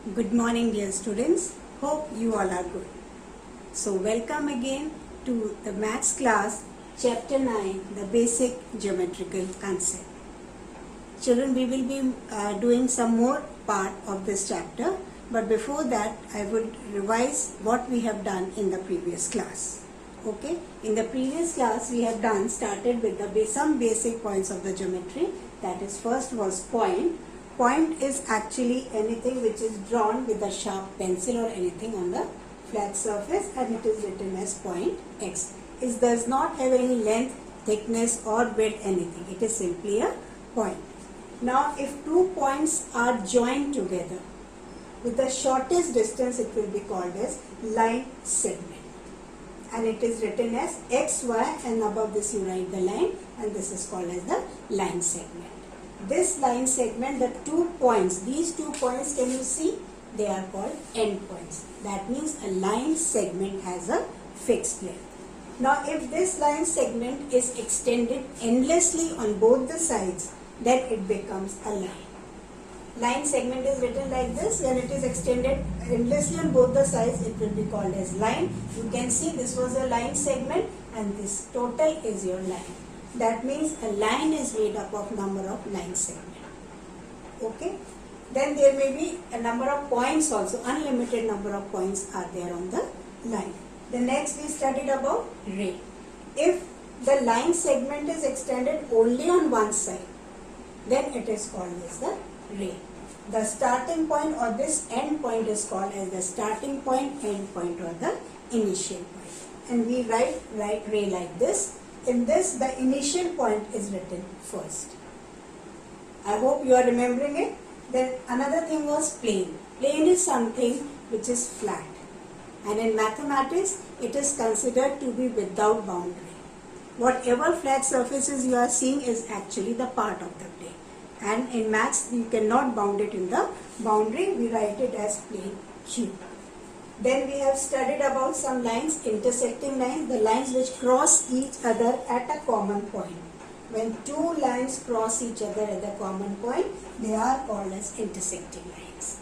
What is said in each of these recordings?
Good morning, dear students. Hope you all are good. So, welcome again to the Maths class, Chapter 9, the Basic Geometrical Concept. Children, we will be doing some more part of this chapter, but before that, I would revise what we have done in the previous class. Okay, in the previous class, we have started with some basic points of the geometry. That is, first was point. Point is actually anything which is drawn with a sharp pencil or anything on the flat surface, and it is written as point x. It does not have any length, thickness or width, anything. It is simply a point. Now, if two points are joined together with the shortest distance, it will be called as line segment. And it is written as xy, and above this you write the line, and this is called as the line segment. This line segment, the 2 points, these 2 points, can you see? They are called endpoints. That means a line segment has a fixed length. Now, if this line segment is extended endlessly on both the sides, then it becomes a line. Line segment is written like this. When it is extended endlessly on both the sides, it will be called as line. You can see this was a line segment and this total is your line. That means a line is made up of number of line segments. Okay. Then there may be a number of points also. Unlimited number of points are there on the line. The next we studied about ray. If the line segment is extended only on one side, then it is called as the ray. The starting point or this end point is called as the starting point, end point or the initial point. And we write ray like this. In this, the initial point is written first. I hope you are remembering it. Then another thing was plane. Plane is something which is flat. And in mathematics, it is considered to be without boundary. Whatever flat surfaces you are seeing is actually the part of the plane. And in maths, you cannot bound it in the boundary. We write it as plane Q. Then we have studied about some lines, intersecting lines, the lines which cross each other at a common point. When two lines cross each other at the common point, they are called as intersecting lines.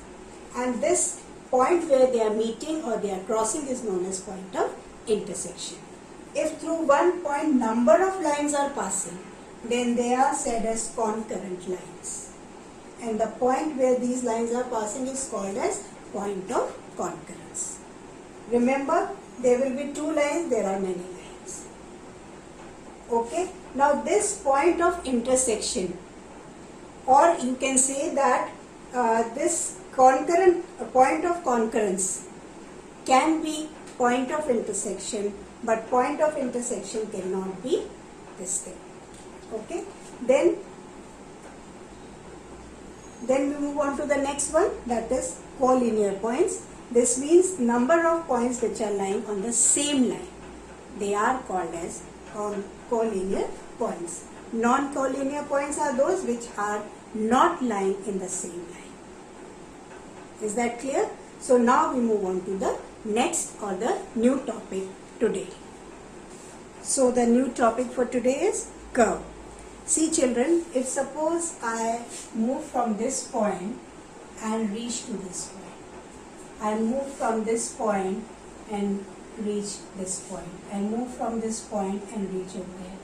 And this point where they are meeting or they are crossing is known as point of intersection. If through one point number of lines are passing, then they are said as concurrent lines. And the point where these lines are passing is called as point of concurrence. Remember, there will be two lines, there are many lines. Okay. Now this point of intersection, or you can say that this concurrent point of concurrence can be point of intersection, but point of intersection cannot be this thing. Okay. Then we move on to the next one, that is collinear points. This means number of points which are lying on the same line. They are called as collinear points. Non-collinear points are those which are not lying in the same line. Is that clear? So now we move on to the next or the new topic today. So the new topic for today is curve. See children, if suppose I move from this point and reach to this point. I move from this point and reach this point. I move from this point and reach over here.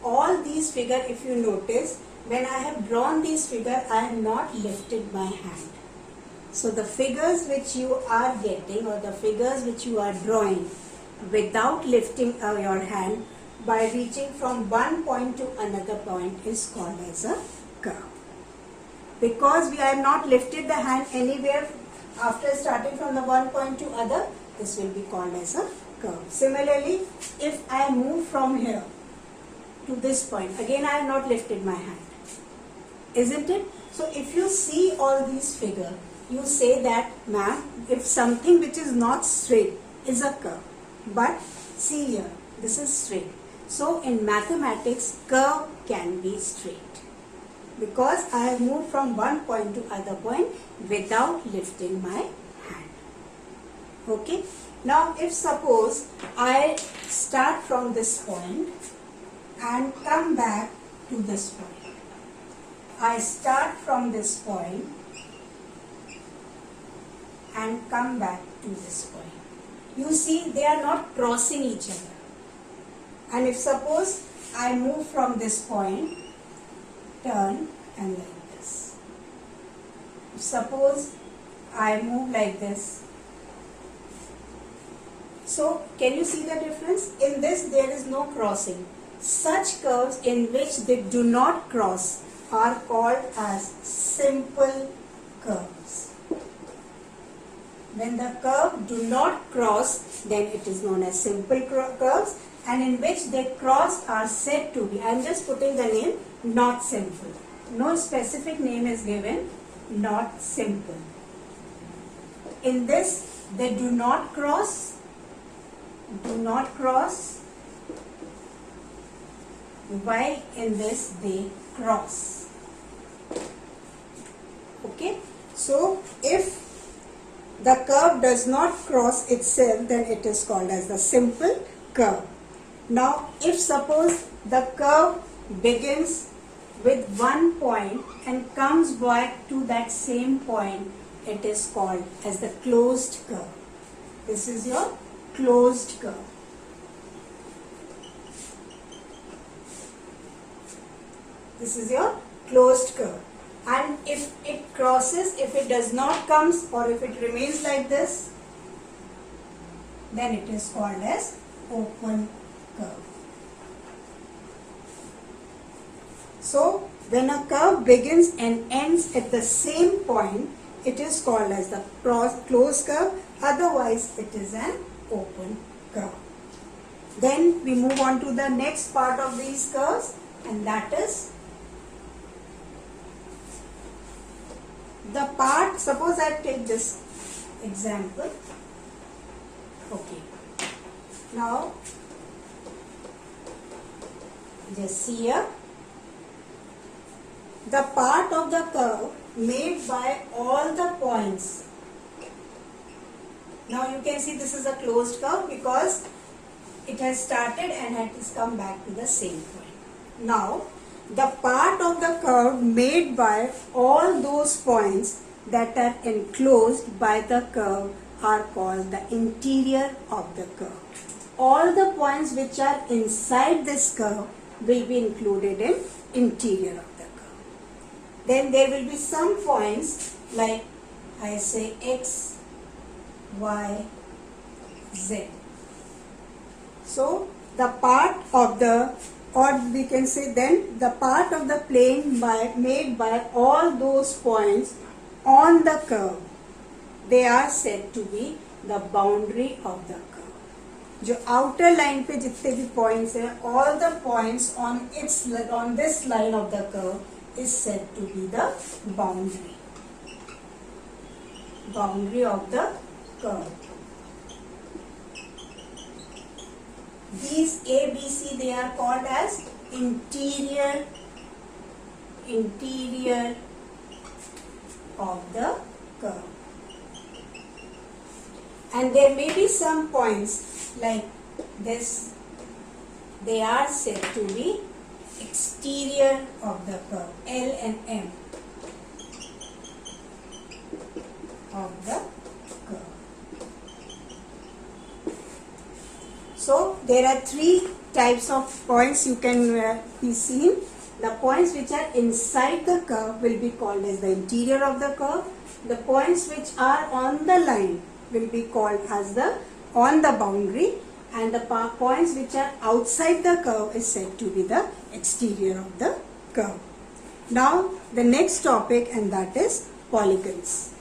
All these figures, if you notice, when I have drawn these figures, I have not lifted my hand. So the figures which you are getting or the figures which you are drawing without lifting your hand by reaching from one point to another point is called as a curve. Because we have not lifted the hand anywhere after starting from the one point to other, this will be called as a curve. Similarly, if I move from here to this point, again I have not lifted my hand. Isn't it? So if you see all these figures, you say that, ma'am, if something which is not straight is a curve. But see here, this is straight. So in mathematics, curve can be straight. Because I have moved from one point to other point without lifting my hand. Okay. Now if suppose I start from this point and come back to this point. I start from this point and come back to this point. You see, they are not crossing each other. And if suppose I move from this point, turn and like this. If suppose I move like this. So can you see the difference? In this there is no crossing. Such curves in which they do not cross are called as simple curves. When the curve do not cross, then it is known as simple curves, and in which they cross are said to be, I am just putting the name, not simple. No specific name is given, not simple. In this they do not cross, while in this they cross. Okay, so if the curve does not cross itself, then it is called as the simple curve. Now, if suppose the curve begins with one point and comes back to that same point, it is called as the closed curve. This is your closed curve. This is your closed curve. And if it crosses, if it does not come or if it remains like this, then it is called as open curve. So when a curve begins and ends at the same point, it is called as the closed curve, otherwise it is an open curve. Then we move on to the next part of these curves, and that is the part, suppose I take this example. Okay. Now, just see here. The part of the curve made by all the points. Now you can see this is a closed curve because it has started and has come back to the same point. Now, the part of the curve made by all those points that are enclosed by the curve are called the interior of the curve. All the points which are inside this curve will be included in interior of the curve. Then there will be some points like I say x, y, z. So the part of the, or we can say then the part of the plane made by all those points on the curve, they are said to be the boundary of the curve. जो outer line पे जितने भी points हैं, all the points on this line of the curve is said to be the boundary of the curve. These A, B, C, they are called as interior of the curve. And there may be some points like this, they are said to be exterior of the curve, L and M of the curve. So there are three types of points you can be seen. The points which are inside the curve will be called as the interior of the curve. The points which are on the line will be called as the on the boundary, and the points which are outside the curve is said to be the exterior of the curve. Now the next topic, and that is polygons.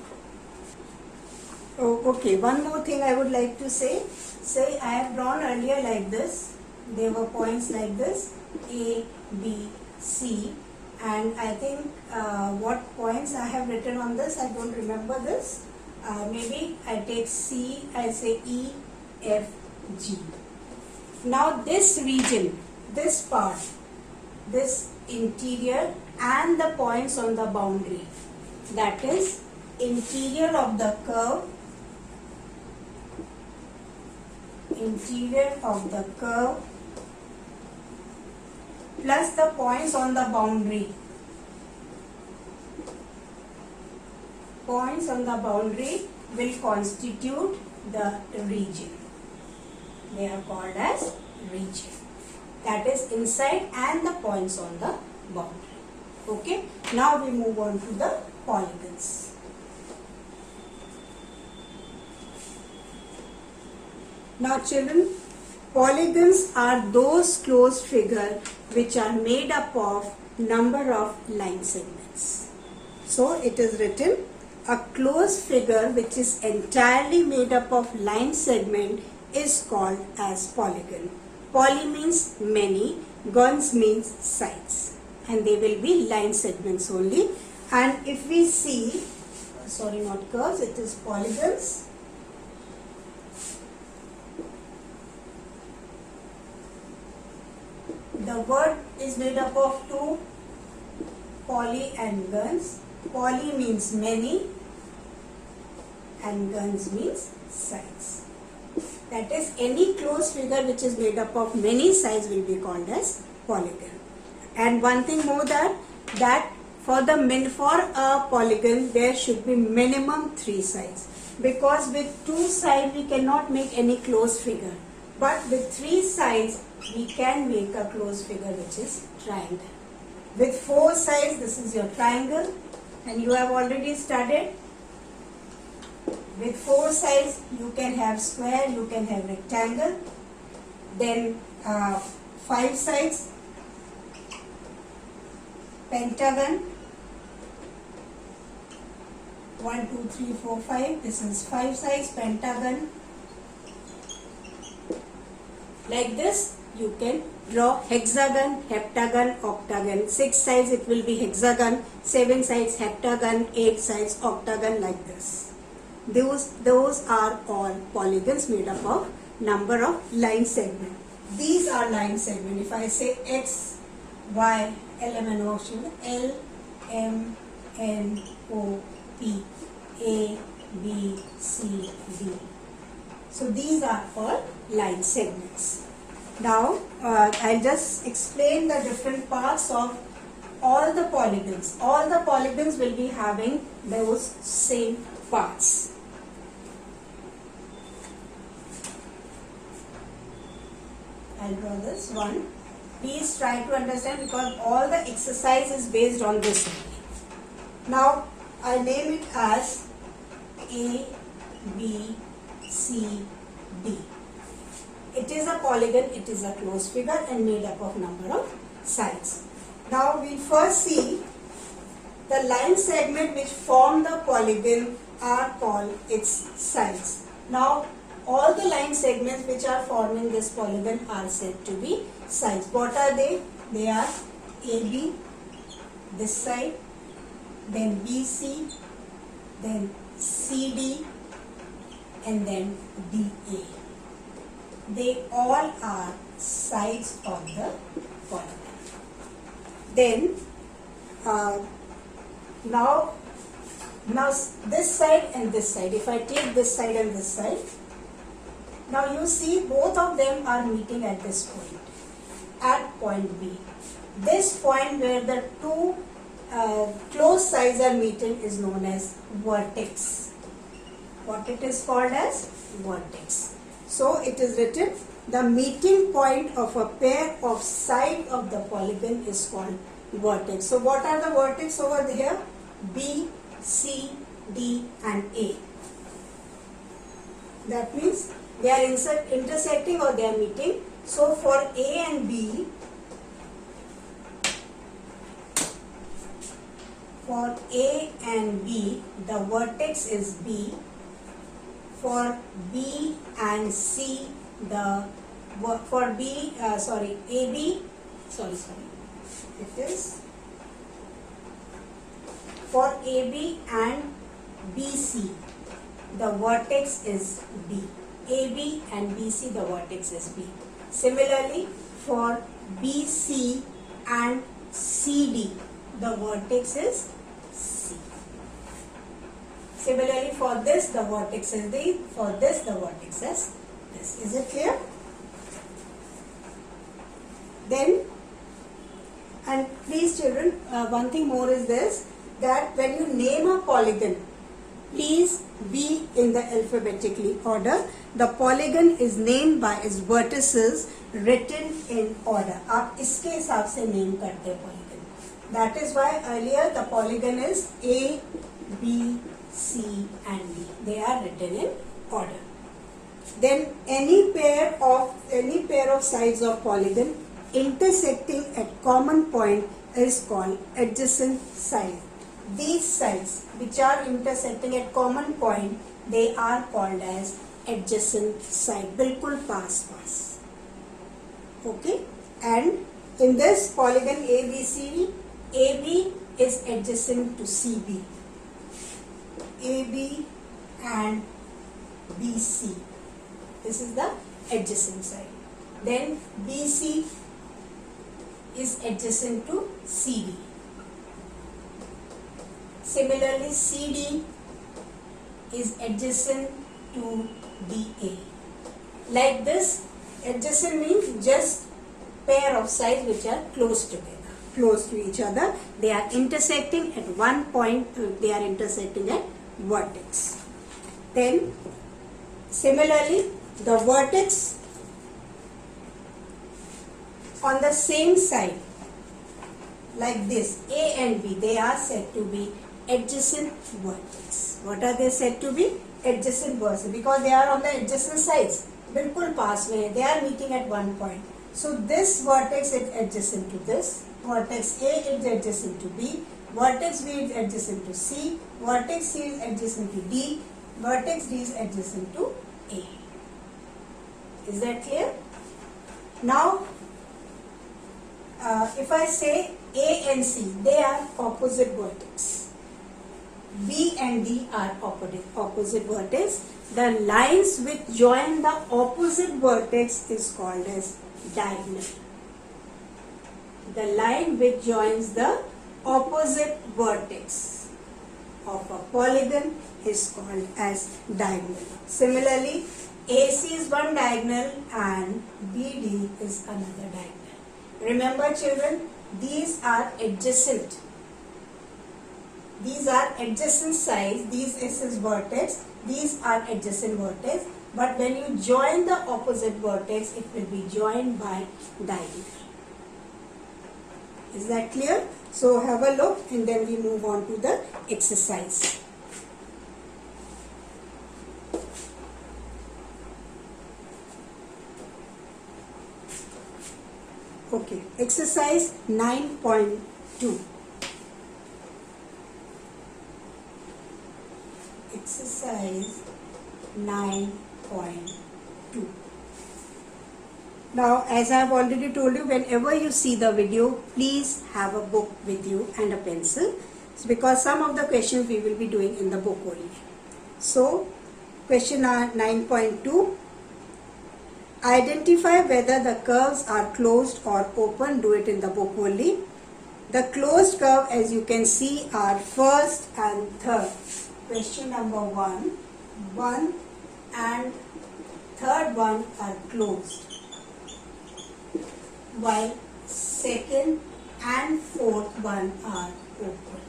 Oh, okay, one more thing I would like to say. Say I have drawn earlier like this. There were points like this, A, B, C, and I think what points I have written on this, I don't remember this. Maybe I take C, I say E, F, G. Now this region, this part, this interior and the points on the boundary, that is interior of the curve, plus the points on the boundary points on the boundary will constitute the region. They are called as region. That is inside and the points on the boundary. Okay. Now we move on to the polygons. Now children, polygons are those closed figures which are made up of number of line segments. So it is written, a closed figure which is entirely made up of line segment is called as polygon. Poly means many, gons means sides, and they will be line segments only. And if we see, sorry, not curves, it is polygons. The word is made up of two, poly and gons. Poly means many and gons means sides. That is, any closed figure which is made up of many sides will be called as polygon. And one thing more, that for a polygon there should be minimum 3 sides, because with 2 sides we cannot make any closed figure, but with 3 sides we can make a closed figure which is triangle. With 4 sides, this is your triangle, and you have already studied. With 4 sides you can have square, you can have rectangle. Then 5 sides, pentagon. 1, 2, 3, 4, 5. This is 5 sides, pentagon. Like this you can draw hexagon, heptagon, octagon. 6 sides it will be hexagon, 7 sides heptagon, 8 sides octagon, like this. Those are all polygons made up of number of line segment. These are line segment. If I say X, Y, L, M, N, O, L, M, N, O, P, A, B, C, D. So these are all line segments. Now I'll just explain the different parts of all the polygons. All the polygons will be having those same parts. I'll draw this one. Please try to understand, because all the exercise is based on this only. Now I'll name it as A, B, C, D. It is a polygon, it is a closed figure and made up of number of sides. Now we first see the line segment which form the polygon are called its sides. Now all the line segments which are forming this polygon are said to be sides. What are they? They are AB, this side, then BC, then CD, and then DA. They all are sides of the polygon. Then now this side and this side, if I take this side and this side, now you see both of them are meeting at this point, at point B. This point where the two closed sides are meeting is known as vertex. What it is called as? Vertex. So it is written, the meeting point of a pair of side of the polygon is called vertex. So what are the vertex over here? B, C, D and A. That means they are intersecting or they are meeting. So for A and B, the vertex is B. For B and C, AB, it is for AB and BC, the vertex is B. AB and BC, the vertex is B. Similarly, for BC and CD, the vertex is C. Similarly, for this, the vertex is D. For this, the vertex is this. Is it clear? Then, and please children, one thing more is this, that when you name a polygon, Please be in the alphabetically order. The polygon is named by its vertices written in order. आप इसके हिसाब से name करते हैं polygon. That is why earlier the polygon is A, B, C and D. They are written in order. Then any pair of sides of polygon intersecting at common point is called adjacent side. These sides which are intersecting at common point, they are called as adjacent side. बिल्कुल पास. Okay. And in this polygon ABCD, AB is adjacent to CB. AB and BC. This is the adjacent side. Then BC is adjacent to CD. Similarly, CD is adjacent to DA. Like this, adjacent means just pair of sides which are close together, close to each other. They are intersecting at one point, they are intersecting at vertex. Then, similarly, the vertex on the same side, like this, A and B, they are said to be adjacent vertex. What are they said to be? Adjacent vertex, because they are on the adjacent sides. बिल्कुल पास में, they are meeting at one point. So this vertex is adjacent to this. Vertex A is adjacent to B. Vertex B is adjacent to C. Vertex C is adjacent to D. Vertex D is adjacent to A. Is that clear? Now, if I say A and C, they are opposite vertex. B and D are opposite vertex. The lines which join the opposite vertex is called as diagonal. The line which joins the opposite vertex of a polygon is called as diagonal. Similarly, AC is one diagonal and BD is another diagonal. Remember children, these are adjacent. These are adjacent sides. This is vertex. These are adjacent vertex. But when you join the opposite vertex, it will be joined by diagonal. Is that clear? So have a look and then we move on to the exercise. Okay, exercise 9.2. Exercise 9.2. Now, as I have already told you, whenever you see the video, please have a book with you and a pencil. It's because some of the questions we will be doing in the book only. So, question 9.2. Identify whether the curves are closed or open. Do it in the book only. The closed curve, as you can see, are first and third. Question number 1. 1 and third one are closed, while second and fourth one are open.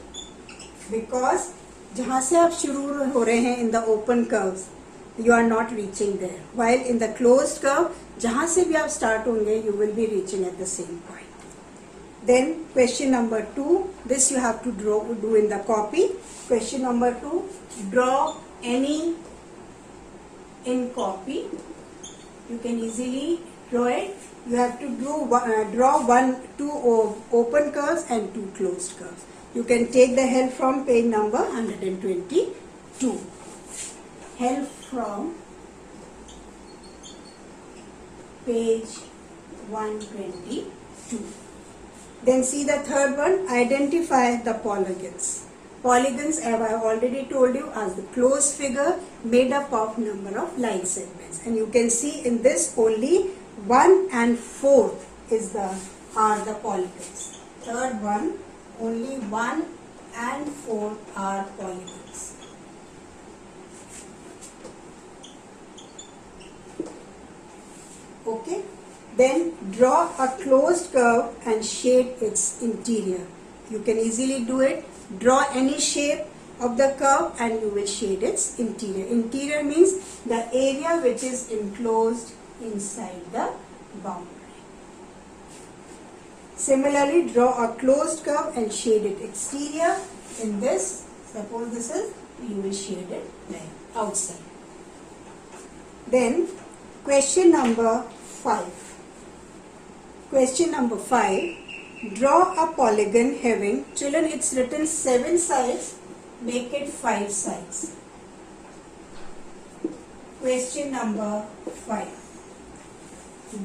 Because जहाँ से आप शुरू हो रहे हैं in the open curves, you are not reaching there. While in the closed curve, जहाँ से भी आप start होंगे, you will be reaching at the same point. Then question number 2, this you have to do in the copy. Question number 2, draw any in copy. You can easily draw it. You have to draw two open curves and 2 closed curves. You can take the help from page number 122. Help from page 122. Then see the third one, identify the polygons. Polygons, as I have already told you, are the closed figure made up of number of line segments. And you can see in this only 1 and 4 are the polygons. Third one, only 1 and 4 are polygons. Okay. Then draw a closed curve and shade its interior. You can easily do it. Draw any shape of the curve and you will shade its interior. Interior means the area which is enclosed inside the boundary. Similarly, draw a closed curve and shade it exterior. In this, suppose this is, you will shade it like outside. Then, question number 5. Question number 5. Draw a polygon having, children, it's written 7 sides, make it 5 sides. Question number 5.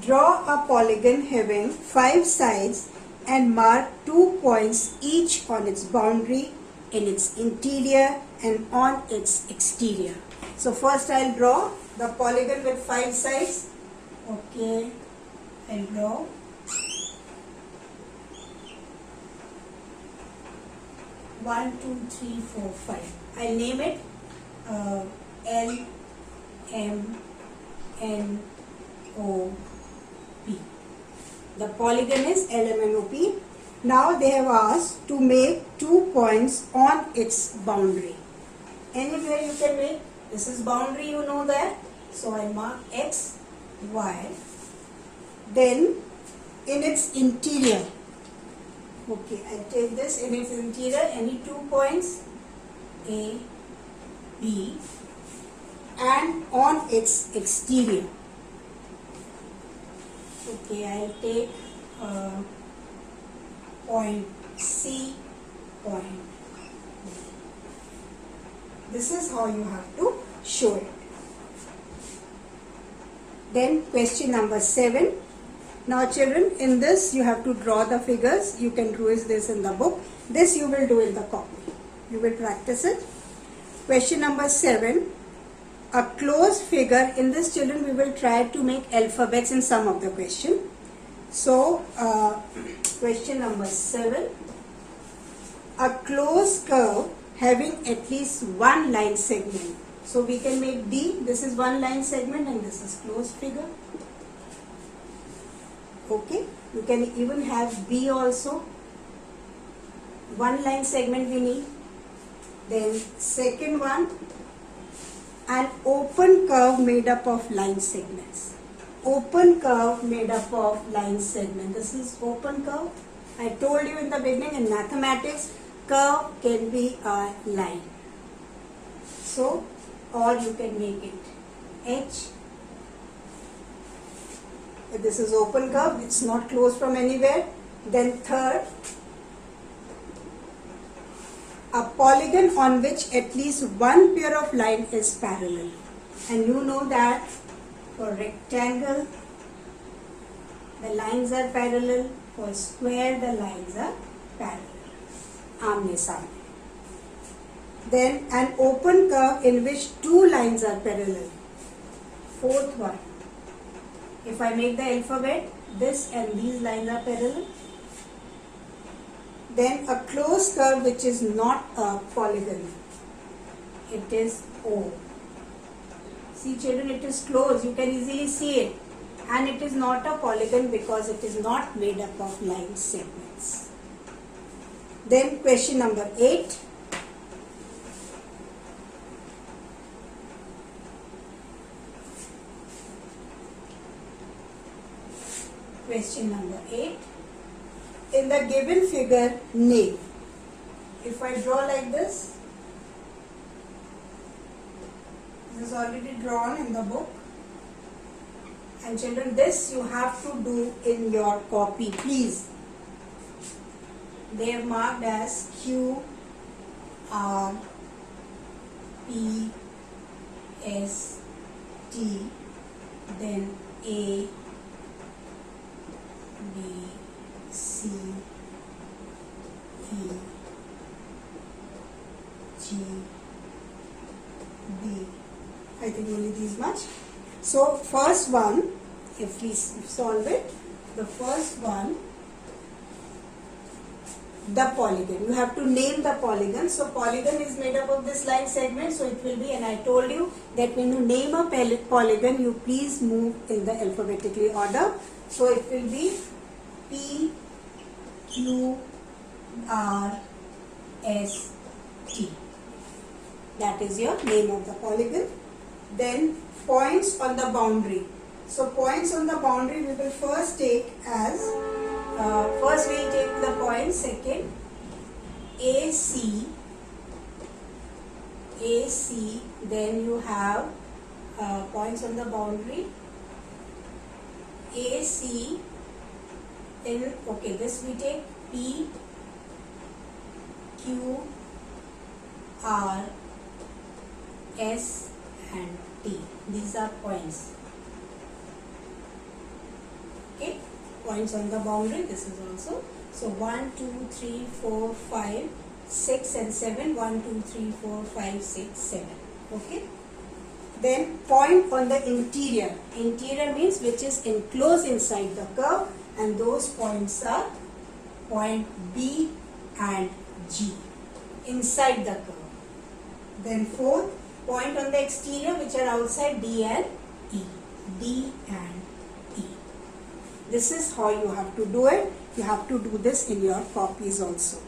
Draw a polygon having 5 sides and mark 2 points each on its boundary, in its interior and on its exterior. So first I'll draw the polygon with 5 sides. Okay, I'll draw. One, two, three, four, 5. I'll name it L, M, N, O, P. The polygon is LMNOP. Now they have asked to make 2 points on its boundary. Anywhere you can make. This is boundary, you know that. So I mark X, Y. Then in its interior. Okay, I take this in its interior, any 2 points, A, B, and on its exterior. Okay, I'll take point C, point B. This is how you have to show it. Then question number 7. Now children, in this you have to draw the figures. You can do this in the book. This you will do in the copy. You will practice it. Question number 7. A closed figure. In this, children, we will try to make alphabets in some of the question. So, question number 7. A closed curve having at least one line segment. So, we can make D. This is one line segment and this is closed figure. Okay. You can even have B also. One line segment we need. Then second one, an open curve made up of line segments. Open curve made up of line segment. This is open curve. I told you in the beginning in mathematics, curve can be a line. So, or you can make it H. If this is open curve, it's not closed from anywhere. Then third, a polygon on which at least one pair of line is parallel. And you know that for rectangle, the lines are parallel. For square, the lines are parallel. Aamne saamne. Then an open curve in which two lines are parallel. Fourth one. If I make the alphabet, this and these lines are parallel. Then a closed curve which is not a polygon. It is O. See children, it is closed. You can easily see it. And it is not a polygon because it is not made up of line segments. Then question number 8. Question number 8. In the given figure, name. If I draw like this is already drawn in the book. And children, this you have to do in your copy, please. They are marked as Q, R, P, S, T, then A, B, C, E, G, D. I think only these much. So first one, if we solve it, the first one, the polygon. You have to name the polygon. So polygon is made up of this line segment. So it will be, and I told you that when you name a polygon, you please move in the alphabetically order. So it will be P, Q, R, S, T. that is your name of the polygon. Then points on the boundary. So points on the boundary we will first take as, first we will take the point, second AC, then you have points on the boundary, AC, then okay, this we take P, Q, R, S and T. These are points. Okay, points on the boundary, this is also. So 1, 2, 3, 4, 5, 6 and 7. 1, 2, 3, 4, 5, 6, 7. Okay. Then point on the interior. Interior means which is enclosed inside the curve, and those points are point B and G inside the curve. Then fourth, point on the exterior which are outside D and E. D and E. This is how you have to do it. You have to do this in your copies also.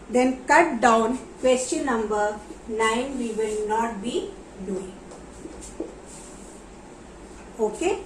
Then cut down, question number 9 we will not be doing. Okay.